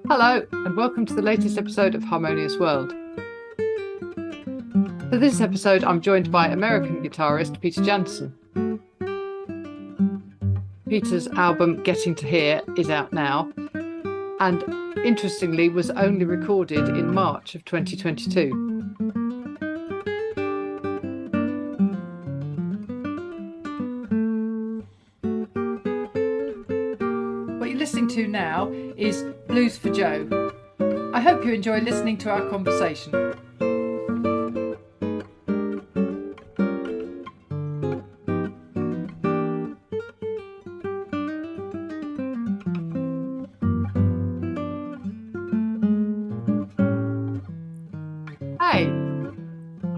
Hello, and welcome to the latest episode of Harmonious World. For this episode, I'm joined by American guitarist Peter Janson. Peter's album Getting to Here is out now, and interestingly was only recorded in March of 2022. What you're listening to now is Blues for Joe. I hope you enjoy listening to our conversation. Hey.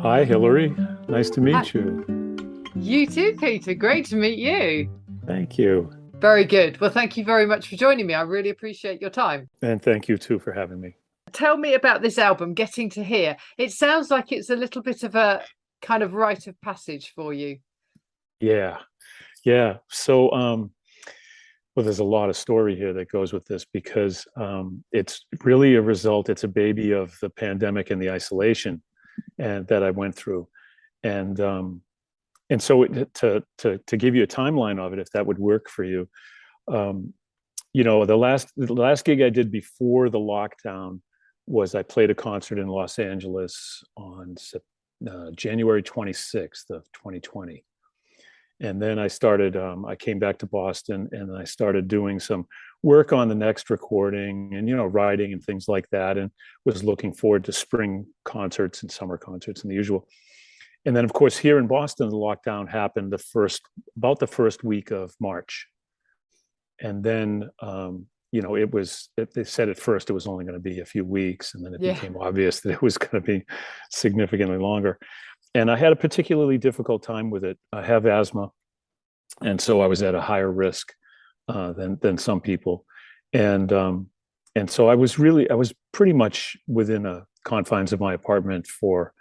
Hi, Hillary. Nice to meet you. You too, Peter. Great to meet you. Thank you. Very good. Well, thank you very much for joining me. I really appreciate your time. And thank you too for having me. Tell me about this album, Getting to Here. It sounds like it's a little bit of a kind of rite of passage for you. Yeah. So, well, there's a lot of story here that goes with this because it's really a result. It's a baby of the pandemic and the isolation and that I went through. And so to give you a timeline of it, if that would work for you, the last gig I did before the lockdown was I played a concert in Los Angeles on January 26th of 2020. And then I came back to Boston and I started doing some work on the next recording and, writing and things like that, and was looking forward to spring concerts and summer concerts and the usual. And then, of course, here in Boston, the lockdown happened about the first week of March. And then, they said at first it was only going to be a few weeks, and then it became obvious that it was going to be significantly longer. And I had a particularly difficult time with it. I have asthma, and so I was at a higher risk than some people. And so I was pretty much within the confines of my apartment for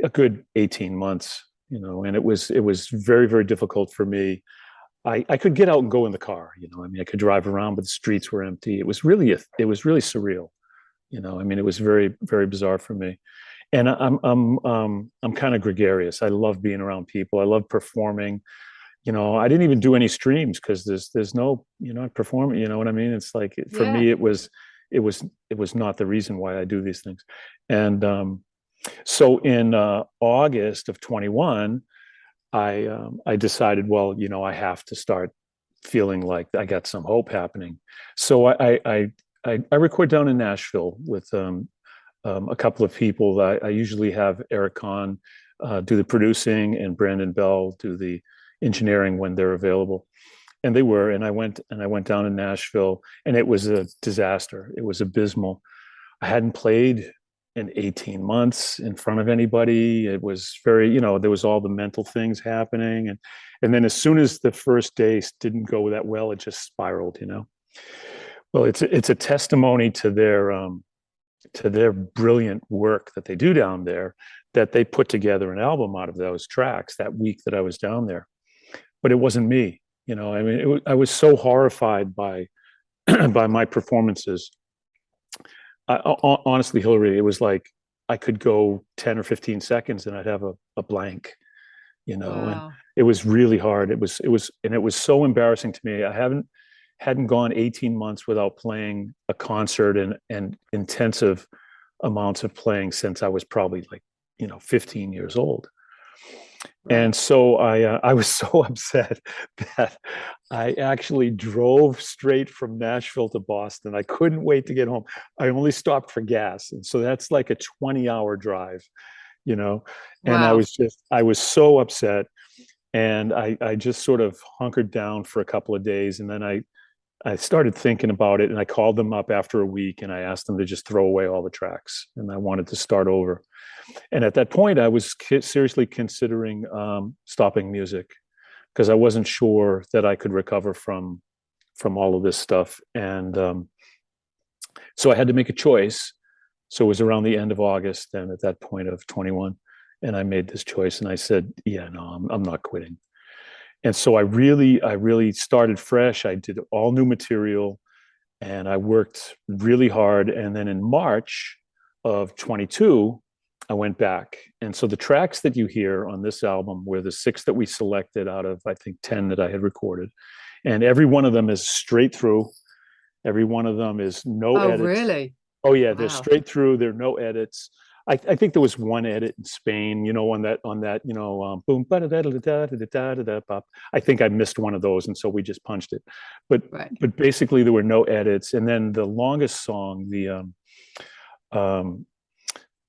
a good 18 months, and it was very, very difficult for me. I could get out and go in the car, I could drive around, but the streets were empty. It was really surreal, it was very, very bizarre for me. And I'm kind of gregarious. I love being around people. I love performing. I didn't even do any streams because there's no, performing. You know what I mean? It's like for me, it was not the reason why I do these things. And so in August of 21, I decided, well, I have to start feeling like I got some hope happening. So I record down in Nashville with a couple of people. I usually have Eric Kahn do the producing and Brandon Bell do the engineering when they're available. And they were, and I went down in Nashville, and it was a disaster. It was abysmal. I hadn't played in 18 months in front of anybody. It was very, there was all the mental things happening. And then as soon as the first day didn't go that well, it just spiraled, Well, it's a testimony to their brilliant work that they do down there, that they put together an album out of those tracks that week that I was down there. But it wasn't me, I was so horrified by by my performances. Honestly, Hillary, it was like I could go 10 or 15 seconds and I'd have a blank, Wow. And it was really hard. It was so embarrassing to me. I hadn't gone 18 months without playing a concert and intensive amounts of playing since I was probably 15 years old. Right. And so I was so upset that I actually drove straight from Nashville to Boston. I couldn't wait to get home. I only stopped for gas. And so that's like a 20-hour drive, and Wow. I was so upset. And I just sort of hunkered down for a couple of days. And then I started thinking about it, and I called them up after a week and I asked them to just throw away all the tracks, and I wanted to start over. And at that point, I was seriously considering stopping music because I wasn't sure that I could recover from all of this stuff. And so I had to make a choice. So it was around the end of August, and at that point of 21, and I made this choice, and I said, "Yeah, no, I'm not quitting." And so I really started fresh. I did all new material, and I worked really hard. And then in March of 22, I went back. And so the tracks that you hear on this album were the 6 that we selected out of, I think, 10 that I had recorded. And every one of them is straight through. Every one of them is no Oh, edits. really? Oh yeah, they're Wow. straight through. There are no edits. I think there was one edit in Spain, on that, boom, pop. I think I missed one of those, and so we just punched it. But Right. but basically there were no edits. And then the longest song, the um,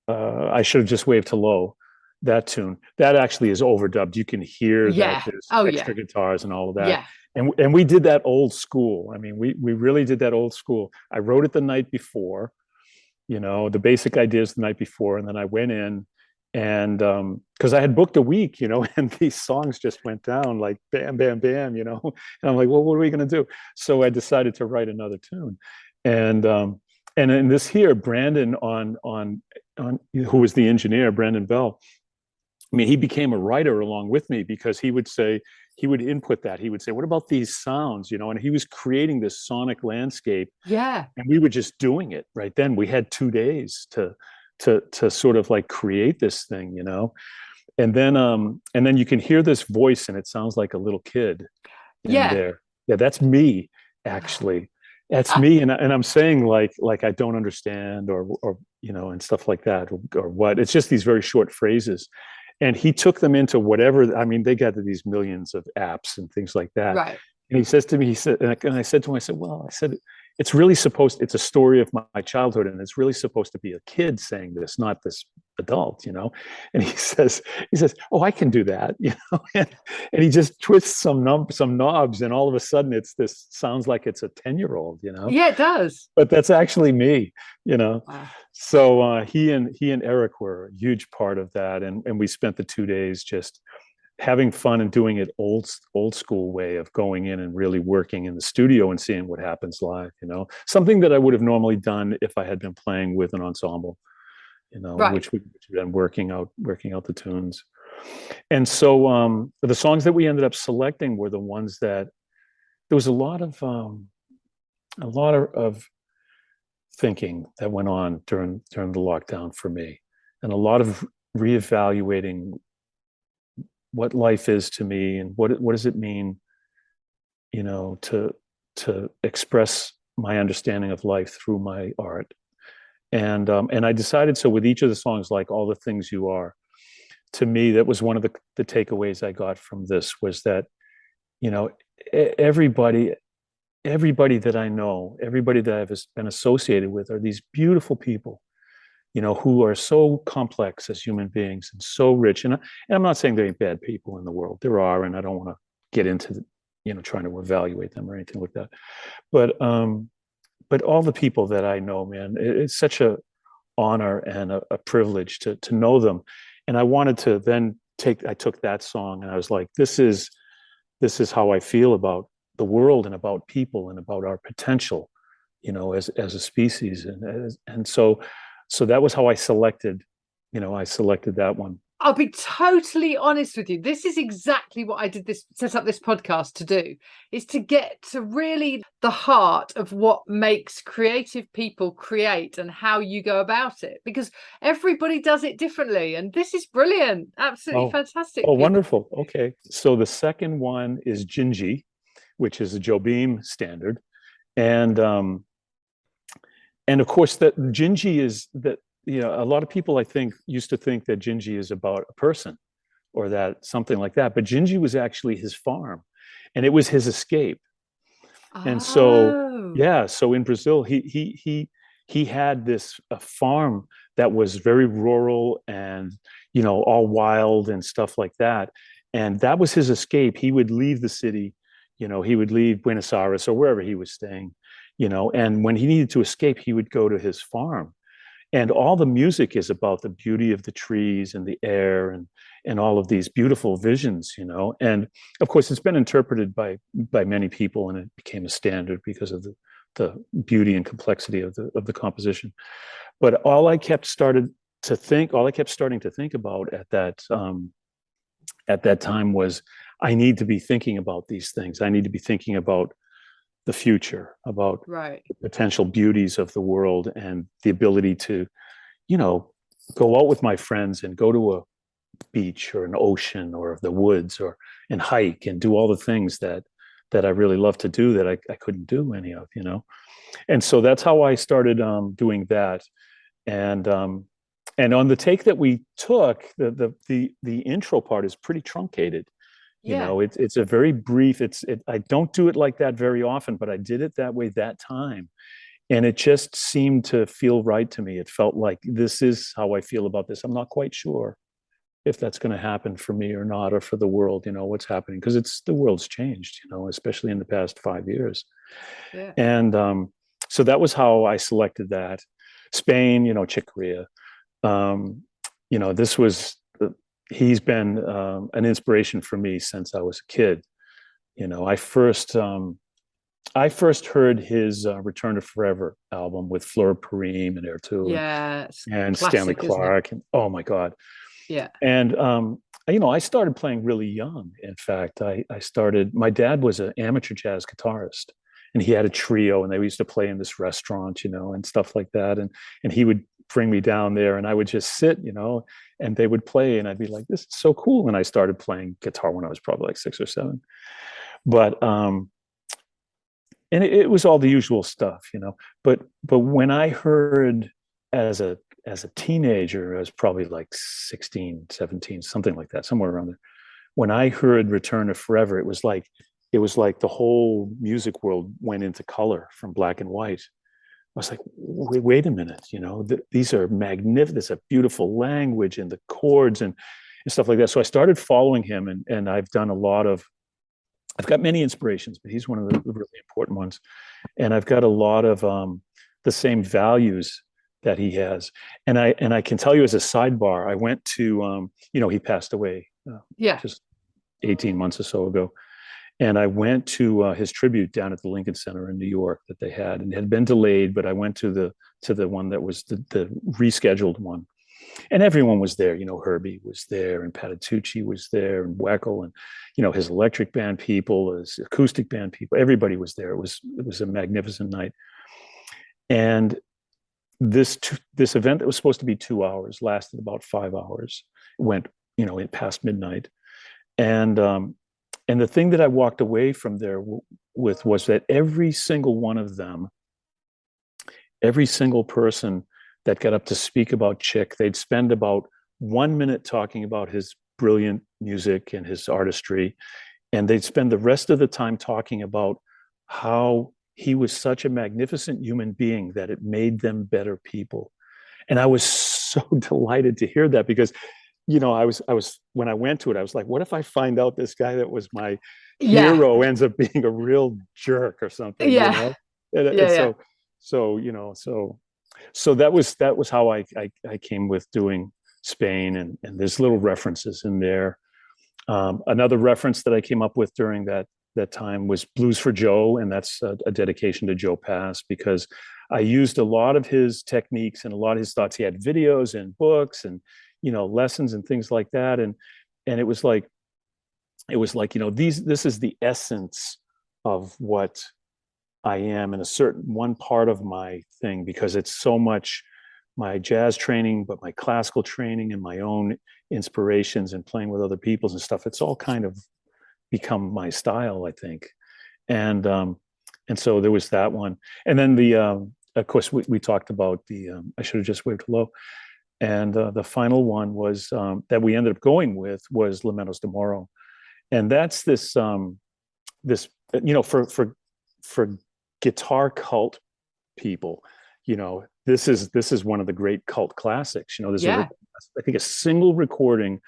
I should have just waved hello, that tune, that actually is overdubbed. You can hear that Yeah. there's Oh, yeah. extra guitars and all of that. Yeah. And we did that old school. I mean, we really did that old school. I wrote it the night before, the basic ideas the night before, and then I went in and because I had booked a week, and these songs just went down like bam, bam, bam, and I'm like, well, what are we going to do? So I decided to write another tune, and in this here, Brandon on who was the engineer, Brandon Bell. I mean, he became a writer along with me because he would input that. He would say, what about these sounds? And he was creating this sonic landscape, Yeah. and we were just doing it right then. We had 2 days to sort of like create this thing, and then you can hear this voice and it sounds like a little kid in Yeah. there. Yeah, that's me, actually. That's me, and I'm saying like I don't understand or and stuff like that, or what. It's just these very short phrases, and he took them into whatever. I mean, they got to these millions of apps and things like that. Right. And he says to me, and I said to him, I said, well, it's a story of my childhood, and it's really supposed to be a kid saying this, not this adult, And he says, oh, I can do that, and he just twists some knobs, and all of a sudden sounds like it's a 10-year-old. Yeah, it does. But that's actually me. Wow. So he and Eric were a huge part of that, and we spent the 2 days just having fun and doing it old school way of going in and really working in the studio and seeing what happens live, something that I would have normally done if I had been playing with an ensemble, Right. which we've been working out the tunes. And so the songs that we ended up selecting were the ones that there was a lot of thinking that went on during the lockdown for me, and a lot of reevaluating what life is to me and what does it mean, to express my understanding of life through my art. And I decided, so with each of the songs, like All the Things You Are, to me, that was one of the takeaways I got from this, was that, everybody that I know, everybody that I've been associated with, are these beautiful people, who are so complex as human beings and so rich. And I'm not saying there ain't bad people in the world. There are, and I don't want to get into trying to evaluate them or anything like that. But all the people that I know, man, it's such a honor and a privilege to know them. And I wanted to then I took that song and I was like, this is how I feel about the world and about people and about our potential, as a species. And so that was how I selected that one. I'll be totally honest with you. This is exactly what I set up this podcast to do, is to get to really the heart of what makes creative people create and how you go about it, because everybody does it differently. And this is brilliant. Absolutely fantastic. Oh, wonderful. Okay. So the second one is Gingy, which is a Jobim standard. And of course that Gingy is that, a lot of people, I think, used to think that Gingy is about a person or that something like that. But Gingy was actually his farm, and it was his escape. And so, Oh. yeah, so in Brazil, he had a farm that was very rural and, all wild and stuff like that. And that was his escape. He would leave the city, he would leave Buenos Aires or wherever he was staying, and when he needed to escape, he would go to his farm. And all the music is about the beauty of the trees and the air and all of these beautiful visions, And of course, it's been interpreted by many people, and it became a standard because of the beauty and complexity of the composition. But all I kept starting to think about at that time was, I need to be thinking about these things. I need to be thinking about the future, about Right. the potential beauties of the world, and the ability to, you know, go out with my friends and go to a beach or an ocean or the woods, or and hike and do all the things that I really love to do that I couldn't do any of, you know. And so that's how I started doing that. And on the take that we took, the intro part is pretty truncated. You Yeah. know, it's a very brief. I don't do it like that very often, but I did it that way that time, and it just seemed to feel right to me. It felt like this is how I feel about this. I'm not quite sure if that's going to happen for me or not, or for the world. You know what's happening, because it's the world's changed. You know, especially in the past 5 years. Yeah. And so that was how I selected that. Spain, you know, Chick Corea. Um, you know, this was he's been an inspiration for me since I was a kid. You know, I first heard his Return to Forever album with Fleur Purim and Airto Yeah. It's and Stanley classic, isn't it? Clarke, and oh my God. Yeah. And you know, I started playing really young. In fact, I started. My dad was an amateur jazz guitarist, and he had a trio, and they used to play in this restaurant, you know, and stuff like that. And he would bring me down there, and I would just sit, you know, and they would play, and I'd be like, "This is so cool." And I started playing guitar when I was probably like 6 or 7. But and it was all the usual stuff, you know. But when I heard as a teenager, I was probably like 16, 17, something like that, somewhere around there. When I heard Return to Forever, it was like the whole music world went into color from black and white. I was like, wait a minute, you know, these are magnificent. It's a beautiful language and the chords and stuff like that. So I started following him, and I've got many inspirations, but he's one of the really important ones. And I've got a lot of the same values that he has. And I can tell you as a sidebar, I went to you know, he passed away Yeah. just 18 months or so ago. And I went to his tribute down at the Lincoln Center in New York that they had, and it had been delayed, but I went to the one that was the rescheduled one. And everyone was there. You know, Herbie was there, and Patitucci was there, and Weckel, and you know, his electric band people, his acoustic band people. Everybody was there. It was a magnificent night. And this event that was supposed to be 2 hours lasted about 5 hours. It went, you know, it past midnight. And the thing that I walked away from there with was that every single one of them, every single person that got up to speak about Chick, they'd spend about 1 minute talking about his brilliant music and his artistry, and they'd spend the rest of the time talking about how he was such a magnificent human being that it made them better people. And I was so delighted to hear that, because you know, I was when I went to it, I was like, what if I find out this guy that was my Yeah. hero ends up being a real jerk or something, you Yeah. know? And Yeah. Yeah. so you know, so that was how I came with doing Spain, and there's little references in there. Another reference that I came up with during that time was Blues for Joe, and that's a dedication to Joe Pass, because I used a lot of his techniques and a lot of his thoughts. He had videos and books and, you know, lessons and things like that, and it was like, you know, this is the essence of what I am in a certain one part of my thing, because it's so much my jazz training, but my classical training and my own inspirations and playing with other people's and stuff. It's all kind of become my style, I think. And so there was that one. And then of course, we talked about I should have just waved hello. And the final one was that we ended up going with was Lamentos de Moro. And that's this, you know, for guitar cult people, you know, this is one of the great cult classics. You know, there's Yeah. I think a single recording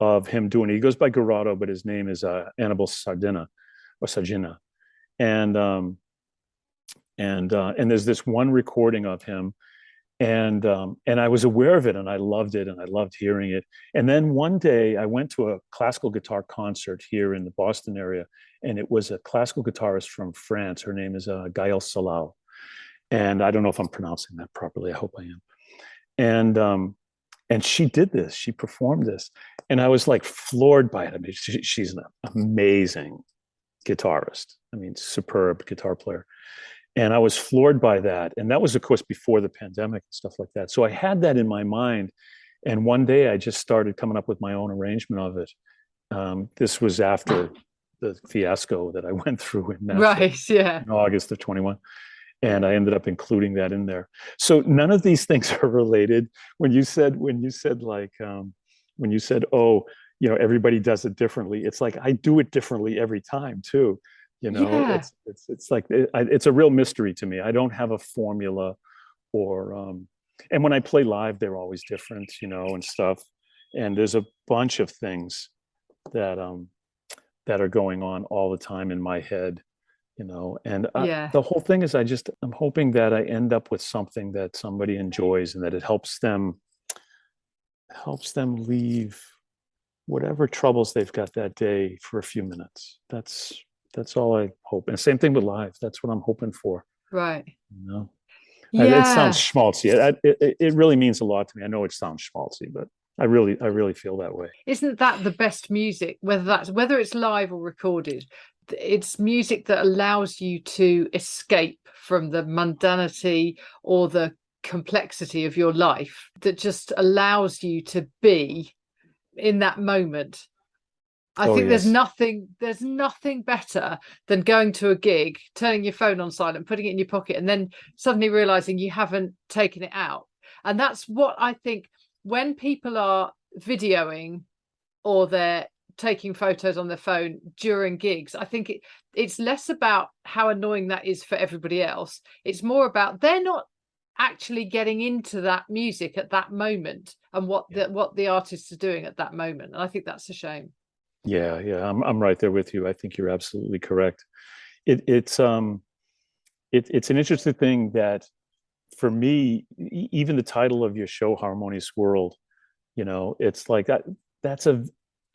of him doing it. He goes by Garado, but his name is Annibal Sardina or Sargina. And and there's this one recording of him, and I was aware of it, and I loved it, and I loved hearing it. And then one day I went to a classical guitar concert here in the Boston area, and it was a classical guitarist from France. Her name is Gaëlle Salao, and I don't know if I'm pronouncing that properly. I hope I am. And she did this. She performed this, and I was like floored by it. I mean, she's an amazing guitarist. I mean, superb guitar player. And I was floored by that. And that was, of course, before the pandemic and stuff like that. So I had that in my mind. And one day I just started coming up with my own arrangement of it. This was after the fiasco that I went through in Nashville Right. Yeah. in August of 21. And I ended up including that in there. So none of these things are related. When you said oh, everybody does it differently. It's like I do it differently every time too. Yeah. It's like it's a real mystery to me. I don't have a formula, or and when I play live, they're always different, and stuff. And there's a bunch of things that that are going on all the time in my head, and Yeah. the whole thing is I'm hoping that I end up with something that somebody enjoys and that it helps them leave whatever troubles they've got that day for a few minutes. That's all I hope. And same thing with live. That's what I'm hoping for. Right. It sounds Yeah. schmaltzy. It really means a lot to me. I know it sounds schmaltzy, but I really feel that way. Isn't that the best music, whether it's live or recorded? It's music that allows you to escape from the mundanity or the complexity of your life, that just allows you to be in that moment. I think Yes. there's nothing better than going to a gig, turning your phone on silent, putting it in your pocket, and then suddenly realizing you haven't taken it out. And that's what I think when people are videoing or they're taking photos on their phone during gigs. I think it's less about how annoying that is for everybody else. It's more about they're not actually getting into that music at that moment and what the artists are doing at that moment. And I think that's a shame. Yeah, I'm right there with you. I think you're absolutely correct. It's an interesting thing that for me, even the title of your show, Harmonious World, it's like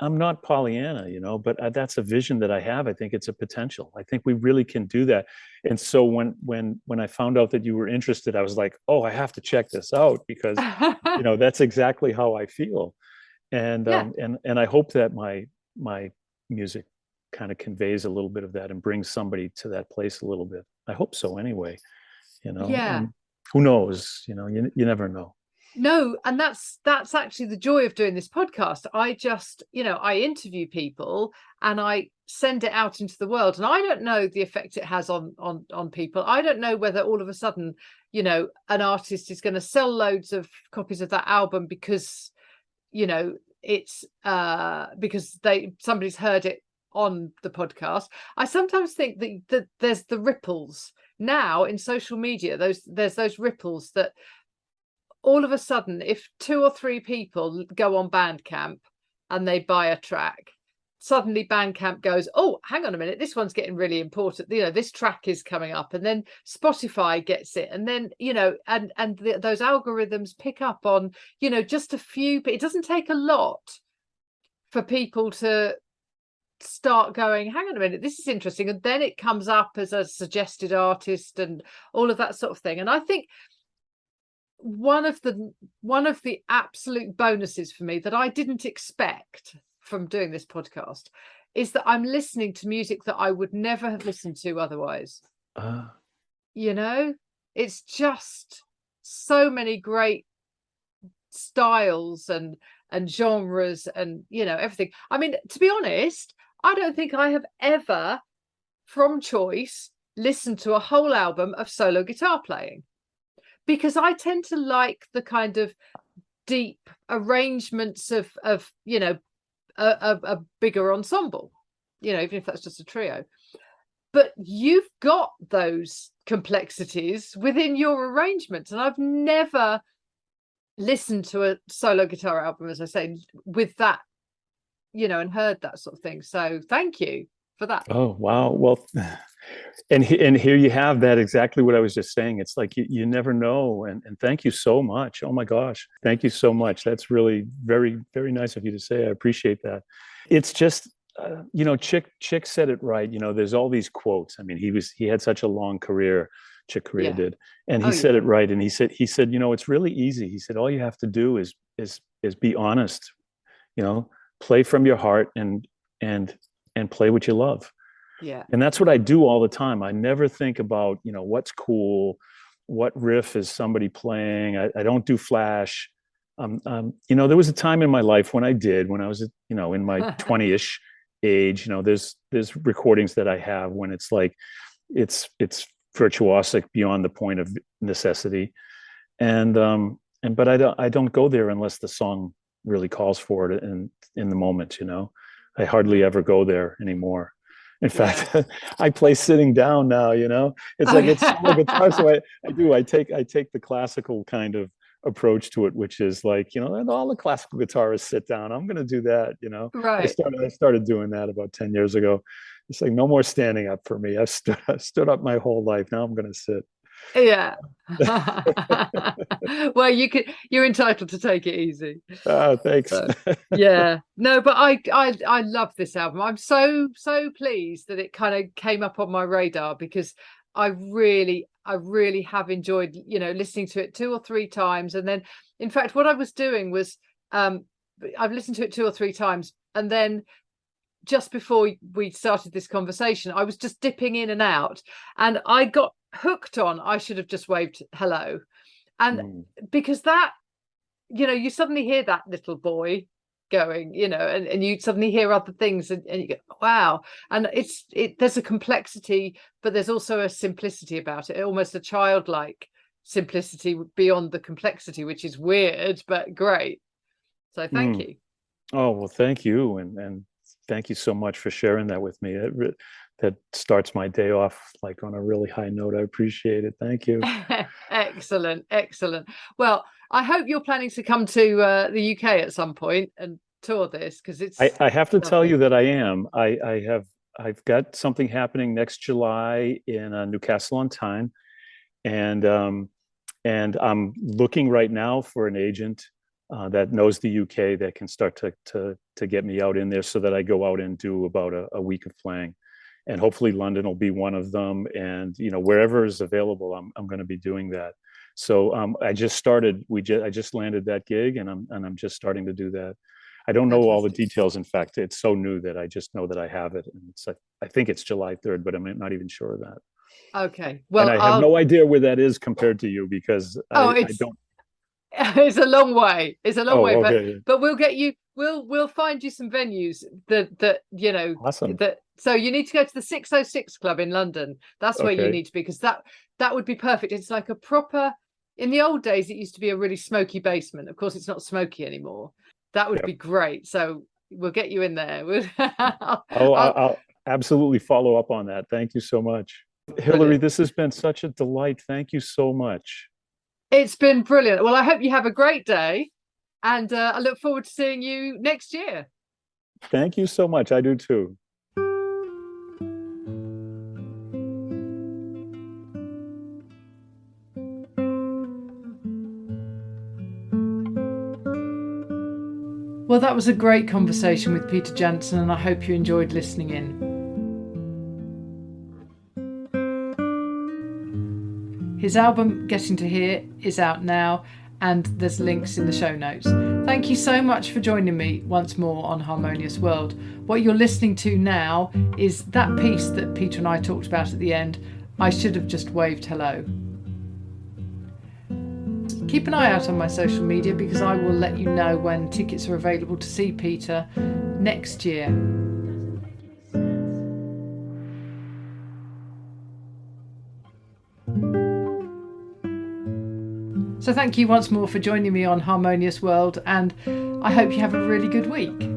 I'm not Pollyanna, but that's a vision that I have. I think it's a potential. I think we really can do that. And so when I found out that you were interested, I was like, oh, I have to check this out because, that's exactly how I feel. And Yeah. And I hope that my music kind of conveys a little bit of that and brings somebody to that place a little bit. I hope so anyway, Yeah. who knows, you never know. No, and that's actually the joy of doing this podcast. I just, I interview people and I send it out into the world, and I don't know the effect it has on people. I don't know whether all of a sudden, an artist is going to sell loads of copies of that album because, it's because somebody's heard it on the podcast. I sometimes think that there's the ripples now in social media. There's those ripples that all of a sudden, if 2 or 3 people go on Bandcamp and they buy a track, suddenly Bandcamp goes, oh, hang on a minute, this one's getting really important. This track is coming up, and then Spotify gets it, and then those algorithms pick up on just a few. But it doesn't take a lot for people to start going, hang on a minute, this is interesting, and then it comes up as a suggested artist and all of that sort of thing. And I think one of the absolute bonuses for me that I didn't expect from doing this podcast is that I'm listening to music that I would never have listened to otherwise. It's just so many great styles and genres and everything. I mean, to be honest, I don't think I have ever from choice listened to a whole album of solo guitar playing, because I tend to like the kind of deep arrangements of a bigger ensemble, even if that's just a trio. But you've got those complexities within your arrangements, and I've never listened to a solo guitar album, as I say, with that, and heard that sort of thing. So thank you for that. Oh, wow. Well, and here you have that, exactly what I was just saying. It's like you never know. And thank you so much. Oh my gosh. Thank you so much. That's really very, very nice of you to say. I appreciate that. It's just, Chick said it right. There's all these quotes. I mean, he had such a long career, Chick Corea did. And he said it right. And he said, it's really easy. He said, all you have to do is be honest, play from your heart and play what you love. Yeah. And that's what I do all the time. I never think about, what's cool, what riff is somebody playing. I don't do flash. There was a time in my life when I did, when I was, in my 20-ish age. There's recordings that I have when it's like it's virtuosic beyond the point of necessity, and but I don't go there unless the song really calls for it in the moment. I hardly ever go there anymore. In fact, Yeah. I play sitting down now. It's like it's solo guitar, so I take the classical kind of approach to it, which is like, all the classical guitarists sit down. I'm going to do that. I Right. started doing that about 10 years ago. It's like no more standing up for me. I've stood up my whole life. Now I'm going to sit. Yeah. Well, you're entitled to take it easy. Thanks. So, yeah. No, but I love this album. I'm so pleased that it kind of came up on my radar, because I really have enjoyed, listening to it 2 or 3 times. And then, in fact, what I was doing was, I've listened to it 2 or 3 times, and then just before we started this conversation, I was just dipping in and out, and I got hooked on I Should Have Just Waved Hello. And because that, you suddenly hear that little boy going, and you suddenly hear other things, and you go, wow. And there's a complexity, but there's also a simplicity about it, almost a childlike simplicity beyond the complexity, which is weird but great. So thank you. Oh, well, thank you. And thank you so much for sharing that with me. That starts my day off like on a really high note. I appreciate it. Thank you. Excellent. Well, I hope you're planning to come to the UK at some point and tour this, because it's I have to tell lovely. you that I am. I've got something happening next July in Newcastle on Tyne, and I'm looking right now for an agent that knows the UK that can start to get me out in there, so that I go out and do about a week of playing, and hopefully London will be one of them, and wherever is available, I'm going to be doing that. So I just started. I just landed that gig, and I'm just starting to do that. I don't know all the Fantastic. details. In fact, it's so new that I just know that I have it, and I think it's July 3rd, but I'm not even sure of that. Okay. And Well, I have no idea where that is compared to you, because oh, I it's don't. it's a long way. It's a long way, Oh, but okay. we'll get you. We'll find you some venues that Awesome. that. So you need to go to the 606 Club in London. That's where you Okay. need to be, because that would be perfect. It's like a proper. In the old days, it used to be a really smoky basement. Of course, it's not smoky anymore. That would Yep. be great. So we'll get you in there. Oh, I'll, I'll absolutely follow up on that. Thank you so much. Hillary, brilliant. this has been such a delight. Thank you so much. It's been brilliant. Well, I hope you have a great day, and I look forward to seeing you next year. Thank you so much. I do too. Well, that was a great conversation with Peter Janson, and I hope you enjoyed listening in. His album, Getting to Here, is out now, and there's links in the show notes. Thank you so much for joining me once more on Harmonious World. What you're listening to now is that piece that Peter and I talked about at the end, I Should Have Just Waved Hello. Keep an eye out on my social media, because I will let you know when tickets are available to see Peter next year. So thank you once more for joining me on Harmonious World, and I hope you have a really good week.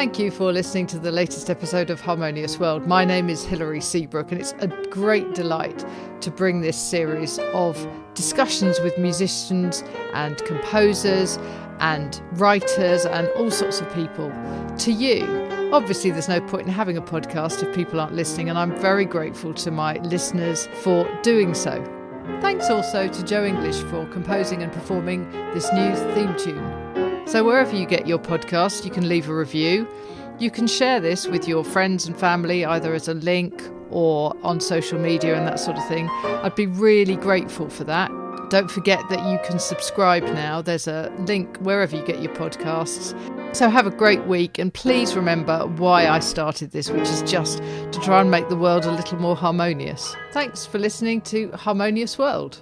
Thank you for listening to the latest episode of Harmonious World. My name is Hilary Seabrook, and it's a great delight to bring this series of discussions with musicians and composers and writers and all sorts of people to you. Obviously, there's no point in having a podcast if people aren't listening, and I'm very grateful to my listeners for doing so. Thanks also to Joe English for composing and performing this new theme tune. So wherever you get your podcast, you can leave a review. You can share this with your friends and family, either as a link or on social media and that sort of thing. I'd be really grateful for that. Don't forget that you can subscribe now. There's a link wherever you get your podcasts. So have a great week, and please remember why I started this, which is just to try and make the world a little more harmonious. Thanks for listening to Harmonious World.